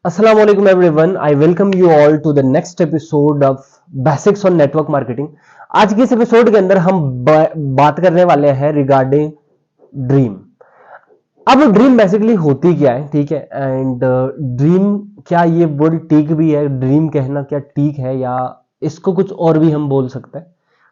Assalamu alaikum everyone. I welcome you all to the next episode of Basics on Network Marketing. आज के इस episode के अंदर हम बात करने वाले हैं रिगार्डिंग ड्रीम। अब ड्रीम बेसिकली होती क्या है, ठीक है, एंड ड्रीम क्या ये वर्ड ठीक भी है, ड्रीम कहना क्या ठीक है या इसको कुछ और भी हम बोल सकते हैं,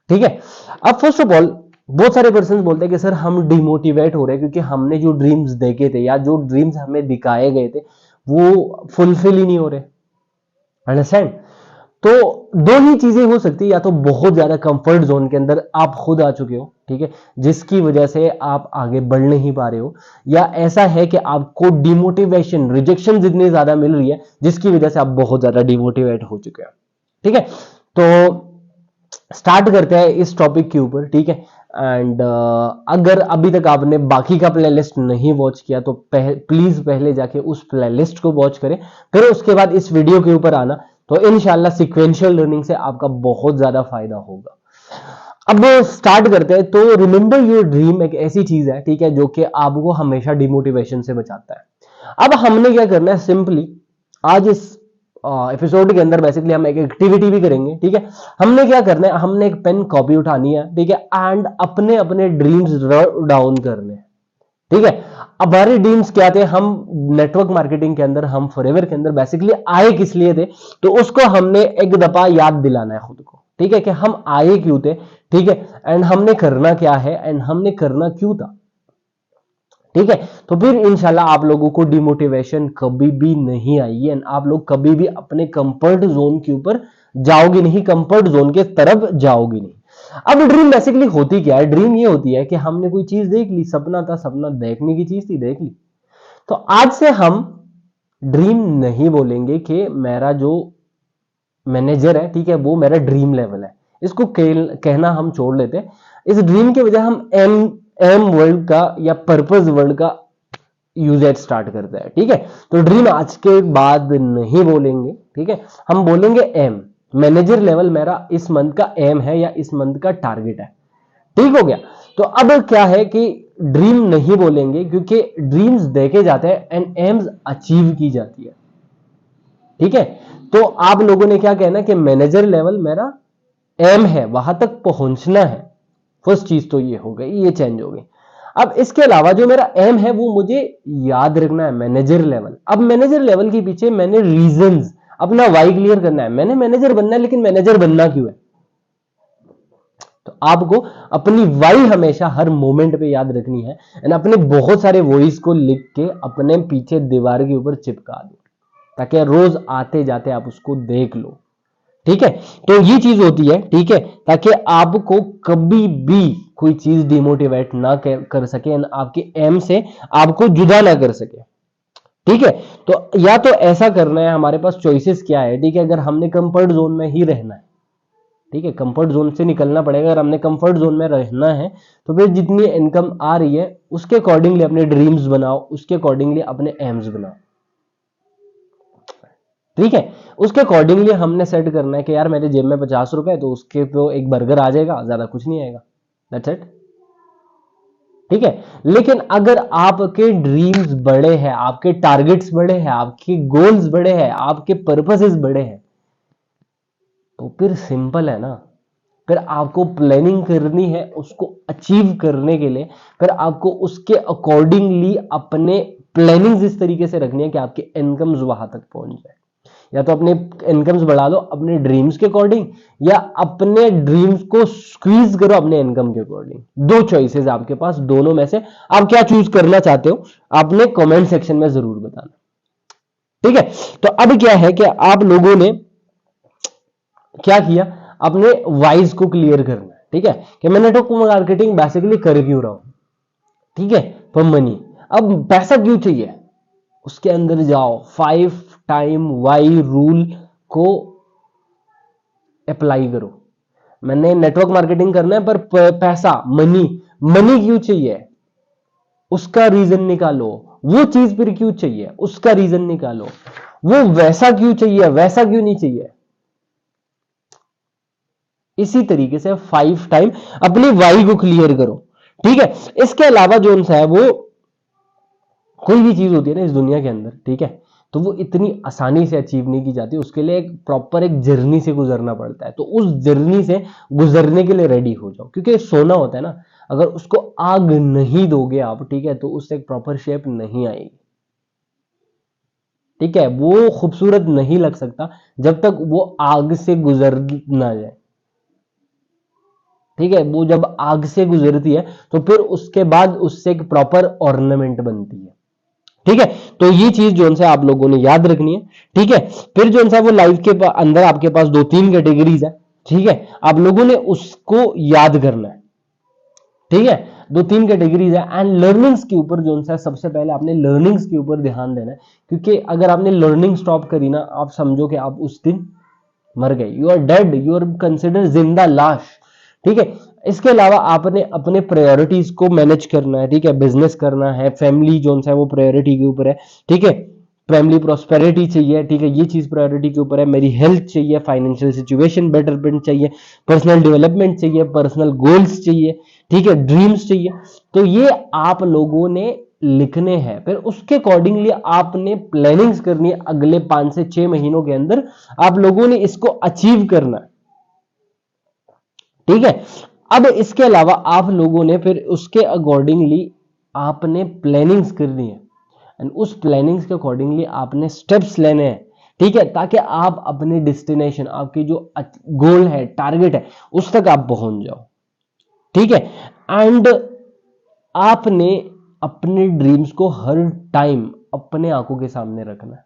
ठीक है। अब फर्स्ट ऑफ ऑल बहुत सारे पर्सन बोलते हैं कि सर हम डिमोटिवेट हो रहे हैं क्योंकि हमने जो ड्रीम्स देखे थे या जो ड्रीम्स हमें दिखाए गए थे वो फुलफिल ही नहीं हो रहे। अंडरस्टैंड? तो दो ही चीजें हो सकती है, या तो बहुत ज्यादा कंफर्ट जोन के अंदर आप खुद आ चुके हो, ठीक है, जिसकी वजह से आप आगे बढ़ नहीं पा रहे हो, या ऐसा है कि आपको डिमोटिवेशन रिजेक्शन जितनी ज्यादा मिल रही है जिसकी वजह से आप बहुत ज्यादा डिमोटिवेट हो चुके हैं, ठीक है। तो स्टार्ट करते हैं इस टॉपिक के ऊपर, ठीक है। एंड अगर अभी तक आपने बाकी का प्लेलिस्ट नहीं वॉच किया तो प्लीज पहले जाके उस प्लेलिस्ट को वॉच करें, फिर उसके बाद इस वीडियो के ऊपर आना, तो इंशाल्लाह सीक्वेंशियल लर्निंग से आपका बहुत ज्यादा फायदा होगा। अब स्टार्ट करते हैं। तो रिमेंबर योर ड्रीम एक ऐसी चीज है, ठीक है, जो कि आपको हमेशा डिमोटिवेशन से बचाता है। अब हमने क्या करना है, सिंपली आज इस एपिसोड के अंदर बेसिकली हम एक एक्टिविटी भी करेंगे, ठीक है। हमने क्या करना है, हमने एक पेन कॉपी उठानी है, ठीक है, एंड अपने अपने ड्रीम्स डाउन करने हैं, ठीक है। अब हमारे ड्रीम्स क्या थे, हम नेटवर्क मार्केटिंग के अंदर, हम फॉरएवर के अंदर बेसिकली आए किस लिए थे, तो उसको हमने एक दफा याद दिलाना है खुद को, ठीक है, कि हम आए क्यों थे, ठीक है, एंड हमने करना क्या है एंड हमने करना क्यों था, ठीक है। तो फिर इंशाल्लाह आप लोगों को डिमोटिवेशन कभी भी नहीं आएगी एंड आप लोग कभी भी अपने कंफर्ट जोन के ऊपर जाओगे नहीं, कंफर्ट जोन के तरफ जाओगे नहीं। अब ड्रीम बेसिकली होती क्या है, ड्रीम ये होती है कि हमने कोई चीज देख ली, सपना था, सपना देखने की चीज थी, देख ली। तो आज से हम ड्रीम नहीं बोलेंगे कि मेरा जो मैनेजर है, ठीक है, वो मेरा ड्रीम लेवल है, इसको कहना हम छोड़ लेते हैं। इस ड्रीम के बजाय हम एम वर्ड का या पर्पस वर्ड का यूजेज स्टार्ट करते हैं, ठीक है। तो ड्रीम आज के बाद नहीं बोलेंगे, ठीक है, हम बोलेंगे एम। मैनेजर लेवल मेरा इस मंथ का एम है या इस मंथ का टारगेट है, ठीक हो गया। तो अब क्या है कि ड्रीम नहीं बोलेंगे क्योंकि ड्रीम्स देखे जाते हैं एंड एम्स अचीव की जाती है, ठीक है। तो आप लोगों ने क्या कहना कि मैनेजर लेवल मेरा एम है, वहां तक पहुंचना है। फर्स्ट चीज तो ये हो गई, ये चेंज हो गई। अब इसके अलावा जो मेरा एम है वो मुझे याद रखना है, मैनेजर लेवल। अब मैनेजर लेवल के पीछे मैंने रीजंस, अपना वाई क्लियर करना है। मैंने मैनेजर बनना है, लेकिन मैनेजर बनना क्यों है, तो आपको अपनी वाई हमेशा हर मोमेंट पे याद रखनी है एंड अपने बहुत सारे वॉइस को लिख के अपने पीछे दीवार के ऊपर चिपका दो, ताकि रोज आते जाते आप उसको देख लो, ठीक है। तो ये चीज होती है, ठीक है, ताकि आपको कभी भी कोई चीज डिमोटिवेट ना कर सके एंड आपके एम से आपको जुदा ना कर सके, ठीक है। तो या तो ऐसा करना है, हमारे पास चॉइसेस क्या है, ठीक है। अगर हमने कंफर्ट जोन में ही रहना है, ठीक है, कंफर्ट जोन से निकलना पड़ेगा। अगर हमने कंफर्ट जोन में रहना है तो फिर जितनी इनकम आ रही है उसके अकॉर्डिंगली अपने ड्रीम्स बनाओ, उसके अकॉर्डिंगली अपने एम्स बनाओ, ठीक है। उसके अकॉर्डिंगली हमने सेट करना है कि यार मेरे जेब में 50 रुपए, तो उसके तो एक बर्गर आ जाएगा, ज्यादा कुछ नहीं आएगा, दैट्स इट, ठीक है। लेकिन अगर आपके ड्रीम्स बड़े हैं, आपके टारगेट्स बड़े हैं, आपके गोल्स बड़े हैं, आपके पर्पसेस बड़े हैं, तो फिर सिंपल है ना, फिर आपको प्लानिंग करनी है उसको अचीव करने के लिए। फिर आपको उसके अकॉर्डिंगली अपने प्लानिंग इस तरीके से रखनी है कि आपके इनकम्स वहां तक पहुंच जाए। या तो अपने इनकम्स बढ़ा लो अपने ड्रीम्स के अकॉर्डिंग, या अपने ड्रीम्स को स्क्वीज करो अपने इनकम के अकॉर्डिंग। दो चॉइसेस आपके पास, दोनों में से आप क्या चूज करना चाहते हो आपने कमेंट सेक्शन में जरूर बताना, ठीक है। तो अब क्या है कि आप लोगों ने क्या किया, अपने वाइज को क्लियर करना है, ठीक है, कि मैं नेटवर्क मार्केटिंग बेसिकली कर क्यों रहा हूं, ठीक है, फॉर मनी। अब पैसा क्यों चाहिए, उसके अंदर जाओ, 5 टाइम वाई रूल को अप्लाई करो। मैंने नेटवर्क मार्केटिंग करना है पर पैसा, मनी, मनी क्यों चाहिए, उसका रीजन निकालो। वो चीज फिर क्यों चाहिए, उसका रीजन निकालो। वो वैसा क्यों चाहिए, वैसा क्यों नहीं चाहिए। इसी तरीके से 5 टाइम अपनी वाई को क्लियर करो, ठीक है। इसके अलावा जो है वो कोई भी चीज होती है ना इस दुनिया के अंदर, ठीक है, तो वो इतनी आसानी से अचीव नहीं की जाती, उसके लिए एक प्रॉपर एक जर्नी से गुजरना पड़ता है। तो उस जर्नी से गुजरने के लिए रेडी हो जाओ, क्योंकि सोना होता है ना, अगर उसको आग नहीं दोगे आप, ठीक है, तो उससे एक प्रॉपर शेप नहीं आएगी, ठीक है, वो खूबसूरत नहीं लग सकता जब तक वो आग से गुजर ना जाए, ठीक है। वो जब आग से गुजरती है तो फिर उसके बाद उससे एक प्रॉपर ऑर्नामेंट बनती है, ठीक है। तो ये चीज जो है आप लोगों ने याद रखनी है, ठीक है। फिर जो है वो लाइफ के अंदर आपके पास 2-3 कैटेगरीज है, ठीक है, आप लोगों ने उसको याद करना है, ठीक है। 2-3 कैटेगरीज है एंड लर्निंग्स के ऊपर जो है सबसे पहले आपने लर्निंग्स के ऊपर ध्यान देना है, क्योंकि अगर आपने लर्निंग स्टॉप करी ना, आप समझो कि आप उस दिन मर गए, you are dead, you are consider जिंदा लाश, ठीक है। इसके अलावा आपने अपने प्रायोरिटीज को मैनेज करना है, ठीक है, बिजनेस करना है, फैमिली जो है वो प्रायोरिटी के ऊपर है, ठीक है, फैमिली प्रोस्पेरिटी चाहिए, ठीक है, ये चीज प्रायोरिटी के ऊपर है, मेरी हेल्थ चाहिए, फाइनेंशियल सिचुएशन बेटरमेंट चाहिए, पर्सनल डेवलपमेंट चाहिए, पर्सनल गोल्स चाहिए, ठीक है, ड्रीम्स चाहिए। तो ये आप लोगों ने लिखने हैं, फिर उसके अकॉर्डिंगली आपने प्लानिंग्स करनी है, अगले 5 से 6 महीनों के अंदर आप लोगों ने इसको अचीव करना है, ठीक है। अब इसके अलावा आप लोगों ने फिर उसके अकॉर्डिंगली आपने प्लानिंग्स करनी है एंड उस प्लानिंग्स के अकॉर्डिंगली आपने स्टेप्स लेने हैं, ठीक है, ताकि आप अपने डेस्टिनेशन, आपकी जो गोल है, टारगेट है, उस तक आप पहुंच जाओ, ठीक है। एंड आपने अपने ड्रीम्स को हर टाइम अपने आंखों के सामने रखना है,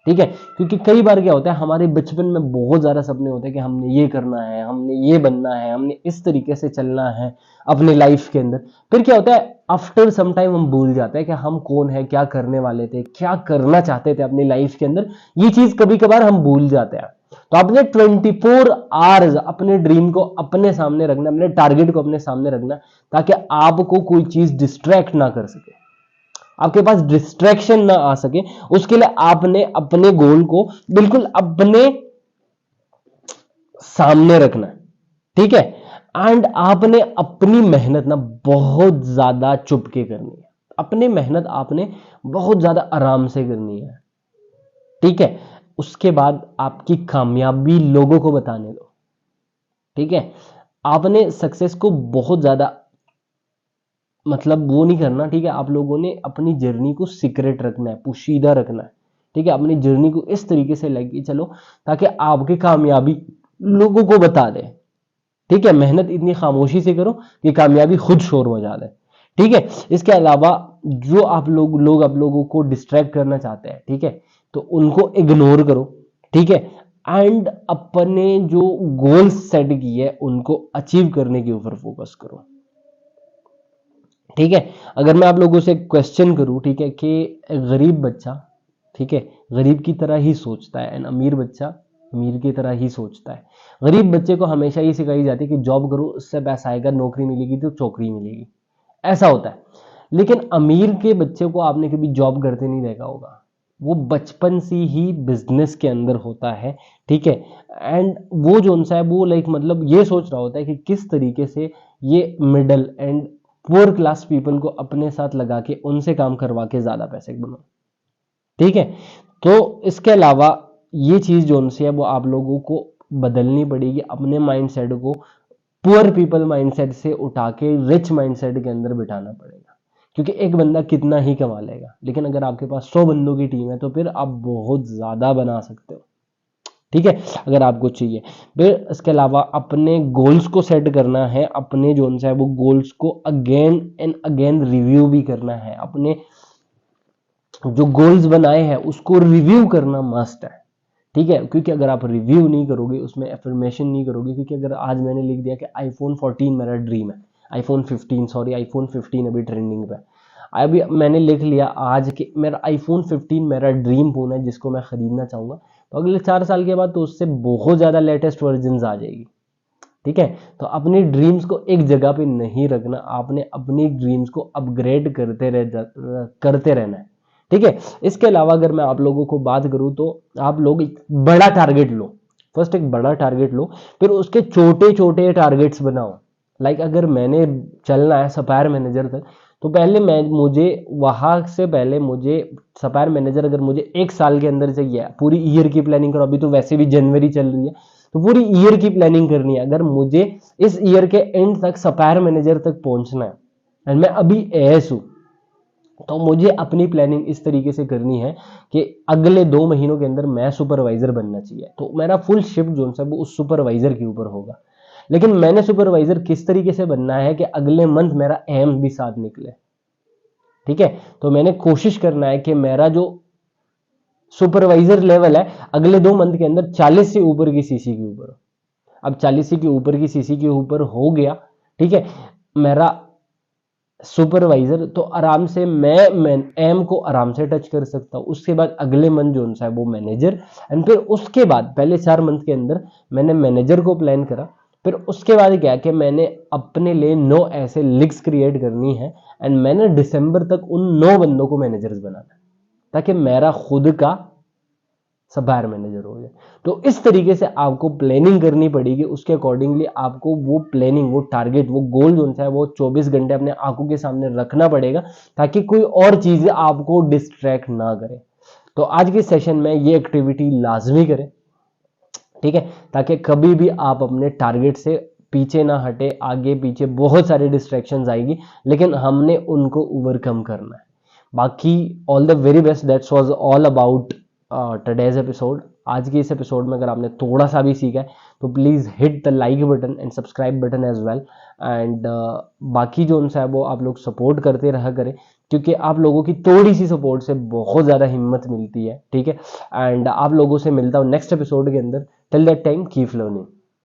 ठीक है, क्योंकि कई बार क्या होता है, हमारे बचपन में बहुत ज्यादा सपने होते हैं कि हमने ये करना है, हमने ये बनना है, हमने इस तरीके से चलना है अपने लाइफ के अंदर। फिर क्या होता है, आफ्टर सम टाइम हम भूल जाते हैं कि हम कौन है, क्या करने वाले थे, क्या करना चाहते थे अपनी लाइफ के अंदर, ये चीज कभी कभार हम भूल जाते हैं। तो आपने 24 आवर्स अपने ड्रीम को अपने सामने रखना, अपने टारगेट को अपने सामने रखना, ताकि आपको कोई चीज डिस्ट्रैक्ट ना कर सके, आपके पास डिस्ट्रैक्शन ना आ सके। उसके लिए आपने अपने गोल को बिल्कुल अपने सामने रखना, ठीक है। एंड आपने अपनी मेहनत ना बहुत ज्यादा चुप के करनी है, अपनी मेहनत आपने बहुत ज्यादा आराम से करनी है, ठीक है। उसके बाद आपकी कामयाबी लोगों को बताने दो, ठीक है। आपने सक्सेस को बहुत ज्यादा मतलब वो नहीं करना, ठीक है। आप लोगों ने अपनी जर्नी को सीक्रेट रखना है, पोशीदा रखना है, ठीक है। अपनी जर्नी को इस तरीके से लेके चलो ताकि आपकी कामयाबी लोगों को बता दे, ठीक है। मेहनत इतनी खामोशी से करो कि कामयाबी खुद शोर मचा दे, ठीक है। इसके अलावा जो आप लोगों को डिस्ट्रैक्ट करना चाहते हैं, ठीक है, तो उनको इग्नोर करो, ठीक है। एंड अपने जो गोल्स सेट किए उनको अचीव करने के ऊपर फोकस करो, ठीक है। अगर मैं आप लोगों से क्वेश्चन करूं, ठीक है, कि गरीब बच्चा, ठीक है, गरीब की तरह ही सोचता है एंड अमीर बच्चा अमीर की तरह ही सोचता है। गरीब बच्चे को हमेशा ये सिखाई जाती है कि जॉब करो, उससे पैसा आएगा, नौकरी मिलेगी तो चौकरी मिलेगी, ऐसा होता है। लेकिन अमीर के बच्चे को आपने कभी जॉब करते नहीं देखा होगा, वो बचपन से ही बिजनेस के अंदर होता है, ठीक है। एंड वो जो उनसा है वो लाइक मतलब ये सोच रहा होता है कि किस तरीके से ये middle and poor class people को अपने साथ लगा के उनसे काम करवा के ज्यादा पैसे बनाओ, ठीक है। तो इसके अलावा ये चीज जो उनसे है वो आप लोगों को बदलनी पड़ेगी, अपने माइंडसेट को पुअर पीपल माइंडसेट से उठा के रिच माइंडसेट के अंदर बिठाना पड़ेगा, क्योंकि एक बंदा कितना ही कमा लेगा, लेकिन अगर आपके पास 100 बंदों की टीम है तो फिर आप बहुत ज्यादा बना सकते हो, ठीक है, अगर आपको चाहिए। फिर इसके अलावा अपने गोल्स को सेट करना है, अपने जो है वो गोल्स को अगेन एंड अगेन रिव्यू भी करना है, अपने जो गोल्स बनाए हैं उसको रिव्यू करना मस्ट है, ठीक है। क्योंकि अगर आप रिव्यू नहीं करोगे, उसमें एफर्मेशन नहीं करोगे, क्योंकि अगर आज मैंने लिख दिया कि आईफोन 14 मेरा ड्रीम है, आईफोन 15 अभी ट्रेंडिंग पे, अभी मैंने लिख लिया आज कि मेरा आईफोन 15 मेरा ड्रीम फोन है जिसको मैं खरीदना चाहूंगा, तो अगले 4 साल के बाद तो उससे बहुत ज्यादा लेटेस्ट वर्जन आ जाएगी, ठीक है। तो अपनी ड्रीम्स को एक जगह पे नहीं रखना, आपने अपनी ड्रीम्स को अपग्रेड करते रहना है, ठीक है। इसके अलावा अगर मैं आप लोगों को बात करूं तो आप लोग एक बड़ा टारगेट लो, फर्स्ट एक बड़ा टारगेट लो, फिर उसके छोटे छोटे टारगेट्स बनाओ। लाइक अगर मैंने चलना है सफायर मैनेजर तक, तो पहले मुझे वहां से पहले मुझे सप्लायर मैनेजर अगर मुझे 1 साल के अंदर चाहिए, पूरी ईयर की प्लानिंग करो, अभी तो वैसे भी जनवरी चल रही है तो पूरी ईयर की प्लानिंग करनी है। अगर मुझे इस ईयर के एंड तक सप्लायर मैनेजर तक पहुंचना है एंड मैं अभी एएस हूं, तो मुझे अपनी प्लानिंग इस तरीके से करनी है कि अगले 2 महीनों के अंदर मैं सुपरवाइजर बनना चाहिए। तो मेरा फुल शिफ्ट जो है वो उस सुपरवाइजर के ऊपर होगा। लेकिन मैंने सुपरवाइजर किस तरीके से बनना है कि अगले मंथ मेरा एम भी साथ निकले। ठीक है, तो मैंने कोशिश करना है कि मेरा जो सुपरवाइजर लेवल है अगले 2 मंथ के अंदर 40 से ऊपर की सीसी के ऊपर। अब 40 के ऊपर की सीसी के ऊपर हो गया, ठीक है, मेरा सुपरवाइजर, तो आराम से मैं एम को आराम से टच कर सकता हूं। उसके बाद अगले मंथ जो है वो मैनेजर, एंड फिर उसके बाद पहले 4 मंथ के अंदर मैंने मैनेजर को प्लान करा। फिर उसके बाद क्या कि मैंने अपने लिए 9 ऐसे लीग्स क्रिएट करनी है एंड मैंने दिसंबर तक उन 9 बंदों को मैनेजर्स बनाना है ताकि मेरा खुद का सप्लायर मैनेजर हो जाए। तो इस तरीके से आपको प्लानिंग करनी पड़ेगी, उसके अकॉर्डिंगली आपको वो प्लानिंग, वो टारगेट, वो गोल जो है वो 24 घंटे अपने आंखों के सामने रखना पड़ेगा ताकि कोई और चीजें आपको डिस्ट्रैक्ट ना करे। तो आज के सेशन में ये एक्टिविटी लाजमी करें, ठीक है, ताकि कभी भी आप अपने टारगेट से पीछे ना हटे। आगे पीछे बहुत सारे डिस्ट्रैक्शंस आएगी लेकिन हमने उनको ओवरकम करना है। बाकी all the very best, that's was all about today's episode. आज के इस एपिसोड में अगर आपने थोड़ा सा भी सीखा है तो please hit the like button and subscribe button as well. And बाकी जो उनसे है वो आप लोग सपोर्ट करते रहा करें क्योंकि आप लोगों की थोड़ी सी सपोर्ट से बहुत ज्यादा हिम्मत मिलती है, ठीक है। एंड आप लोगों से मिलता हूँ नेक्स्ट एपिसोड के अंदर। Till that time keep learning.